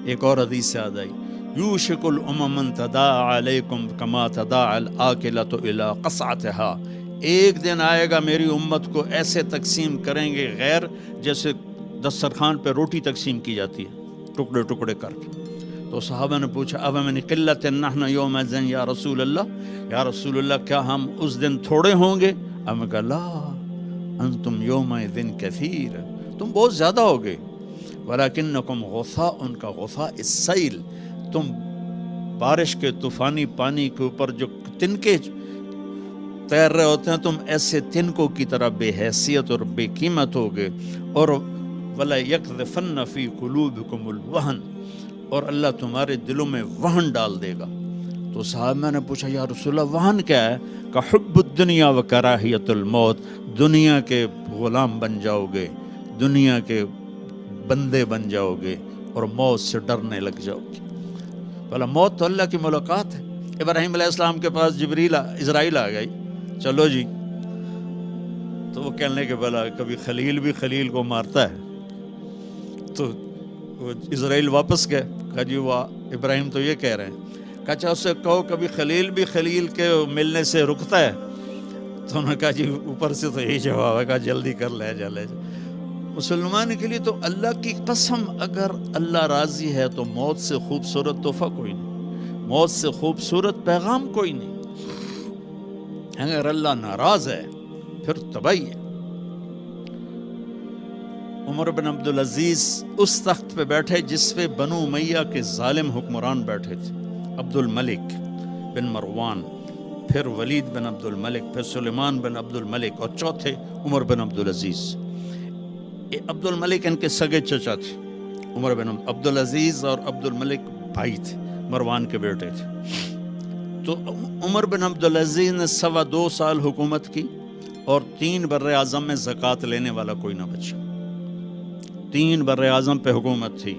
ایک اور حدیث سے یاد آئی، یوشک الامم تداعی علیکم کما تداعی الاکلۃ الی قصعتها، ایک دن آئے گا میری امت کو ایسے تقسیم کریں گے غیر جیسے دسترخوان پہ روٹی تقسیم کی جاتی ہے ٹکڑے ٹکڑے کر کے۔ تو صحابہ نے پوچھا اب من قلت نحن یومئذ یا رسول اللہ، یا رسول اللہ کیا ہم اس دن تھوڑے ہوں گے؟ اب میں کہا لا انتم یومئذ کثیر، تم بہت زیادہ ہوگے، ولکنکم غثاء، ان کا غثاء السیل، تم بارش کے طوفانی پانی کے اوپر جو تنکے تیر رہے ہوتے ہیں، تم ایسے تنکوں کی طرح بے حیثیت اور بے قیمت ہوگے، اور وَلَا يَقْذِفَنَّ فِي قُلُوبِكُمُ الْوَهْنَ، اور اللہ تمہارے دلوں میں وہن ڈال دے گا۔ تو صحابہ نے پوچھا یا رسول اللہ وہن کیا ہے؟ کہ حب الدنیا و کراہیت الموت، دنیا کے غلام بن جاؤ گے، دنیا کے بندے بن جاؤ گے، اور موت سے ڈرنے لگ جاؤ گے۔ بھلا موت تو اللہ کی ملاقات ہے۔ ابراہیم علیہ السلام کے پاس اسرائیل آ گئی، چلو جی، تو وہ کہنے کہ بھلا کبھی خلیل بھی خلیل کو مارتا ہے؟ تو وہ اسرائیل واپس گئے، کہا جی وہ ابراہیم تو یہ کہہ رہے ہیں، کہا اس سے کہو کبھی خلیل بھی خلیل کے ملنے سے رکتا ہے؟ تو انہوں نے کہا جی اوپر سے تو یہی جواب ہے، کہا جلدی کر لے جا لے جا۔ مسلمان کے لیے تو اللہ کی قسم اگر اللہ راضی ہے تو موت سے خوبصورت تحفہ کوئی نہیں، موت سے خوبصورت پیغام کوئی نہیں۔ اگر اللہ ناراض ہے پھر تباہی ہے۔ عمر بن عبدالعزیز اس تخت پہ بیٹھے جس پہ بنو امیہ کے ظالم حکمران بیٹھے تھے، عبد الملک بن مروان، پھر ولید بن عبد الملک، پھر سلیمان بن عبد الملک، اور چوتھے عمر بن عبدالعزیز۔ عبد الملک ان کے سگے چچا تھے، عمر بن عبدالعزیز اور عبد الملک بھائی تھے، مروان کے بیٹے تھے۔ تو عمر بن عبدالعزیز نے 2.25 سال حکومت کی، اور 3 براعظم میں زکوٰۃ لینے والا کوئی نہ بچا۔ 3 براعظم پہ حکومت تھی،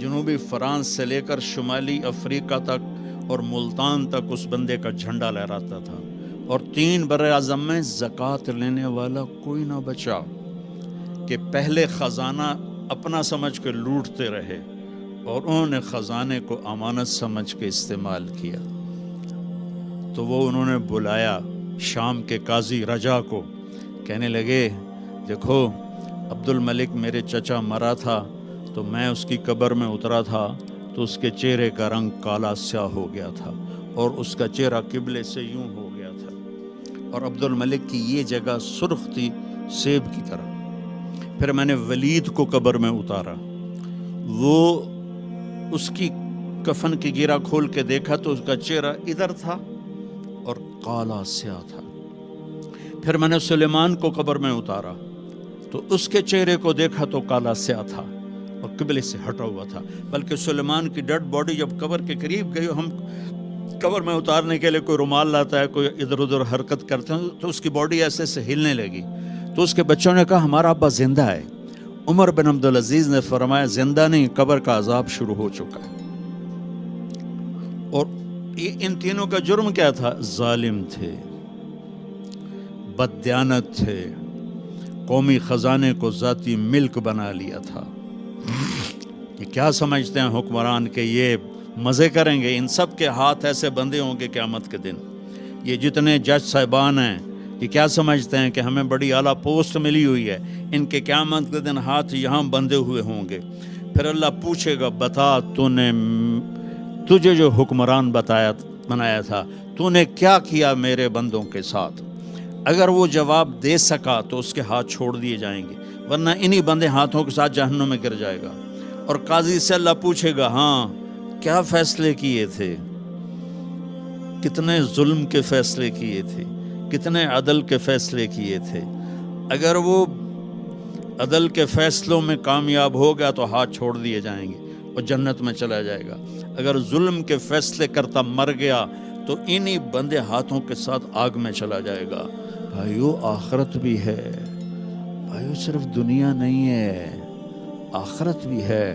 جنوبی فرانس سے لے کر شمالی افریقہ تک اور ملتان تک اس بندے کا جھنڈا لہراتا تھا، اور 3 براعظم میں زکوٰۃ لینے والا کوئی نہ بچا، کہ پہلے خزانہ اپنا سمجھ کے لوٹتے رہے، اور انہوں نے خزانے کو امانت سمجھ کے استعمال کیا۔ تو وہ انہوں نے بلایا شام کے قاضی رجا کو، کہنے لگے دیکھو عبد الملک میرے چچا مرا تھا تو میں اس کی قبر میں اترا تھا تو اس کے چہرے کا رنگ کالا سیاہ ہو گیا تھا، اور اس کا چہرہ قبلے سے یوں ہو گیا تھا، اور عبد الملک کی یہ جگہ سرخ تھی سیب کی طرح۔ پھر میں نے ولید کو قبر میں اتارا، وہ اس کی کفن کی گیرا کھول کے دیکھا تو اس کا چہرہ ادھر تھا اور کالا سیاہ تھا۔ پھر میں نے سلیمان کو قبر میں اتارا تو اس کے چہرے کو دیکھا تو کالا سیاہ تھا اور قبلے سے ہٹا ہوا تھا، بلکہ سلیمان کی ڈیڈ باڈی جب قبر کے قریب گئی، ہم قبر میں اتارنے کے لیے کوئی رومال لاتا ہے، کوئی ادھر ادھر حرکت کرتے ہیں تو اس کی باڈی ایسے سے ہلنے لگی، تو اس کے بچوں نے کہا ہمارا ابا زندہ ہے۔ عمر بن عبدالعزیز نے فرمایا زندہ نہیں، قبر کا عذاب شروع ہو چکا ہے۔ اور ان تینوں کا جرم کیا تھا؟ ظالم تھے، بددیانت تھے، قومی خزانے کو ذاتی ملک بنا لیا تھا۔ یہ کیا سمجھتے ہیں حکمران کہ یہ مزے کریں گے؟ ان سب کے ہاتھ ایسے بندھے ہوں گے قیامت کے دن۔ یہ جتنے جج صاحبان ہیں یہ کیا سمجھتے ہیں کہ ہمیں بڑی اعلیٰ پوسٹ ملی ہوئی ہے؟ ان کے قیامت کے دن ہاتھ یہاں بندھے ہوئے ہوں گے۔ پھر اللہ پوچھے گا بتا تجھے جو حکمران بنایا تھا تو نے کیا کیا میرے بندوں کے ساتھ؟ اگر وہ جواب دے سکا تو اس کے ہاتھ چھوڑ دیے جائیں گے، ورنہ انہی بندے ہاتھوں کے ساتھ جہنم میں گر جائے گا۔ اور قاضی سے اللہ پوچھے گا ہاں کیا فیصلے کیے تھے، کتنے ظلم کے فیصلے کیے تھے، کتنے عدل کے فیصلے کیے تھے۔ اگر وہ عدل کے فیصلوں میں کامیاب ہو گیا تو ہاتھ چھوڑ دیے جائیں گے اور جنت میں چلا جائے گا۔ اگر ظلم کے فیصلے کرتا مر گیا تو انہی بندے ہاتھوں کے ساتھ آگ میں چلا جائے گا۔ بھائیو آخرت بھی ہے، بھائیو صرف دنیا نہیں ہے، آخرت بھی ہے۔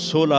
16